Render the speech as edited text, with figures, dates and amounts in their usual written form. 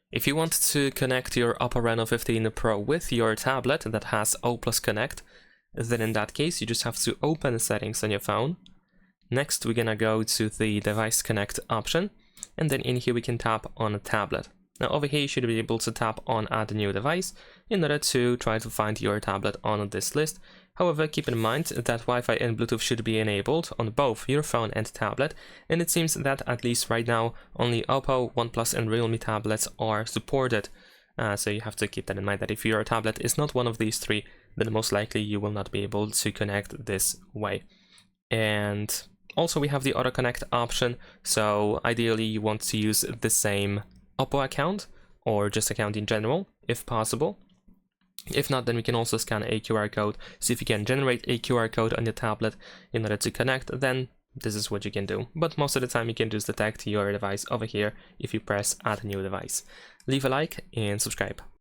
If you want to connect your OPPO Reno 15 Pro with your tablet that has OPPO Connect, then in that case you just have to open settings on your phone. Next we're gonna go to the device connect option, and then in here we can tap on a tablet. Now over here you should be able to tap on add a new device in order to try to find your tablet on this list. However, keep in mind that Wi-Fi and Bluetooth should be enabled on both your phone and tablet, and it seems that at least right now only OPPO, OnePlus and Realme tablets are supported. So you have to keep that in mind, that if your tablet is not one of these three, then most likely you will not be able to connect this way. And also we have the auto connect option, so ideally you want to use the same OPPO account or just account in general if possible. If not, then we can also scan a QR code. So if you can generate a QR code on your tablet in order to connect, then this is what you can do. But most of the time you can just detect your device over here if you press add new device. Leave a like and subscribe.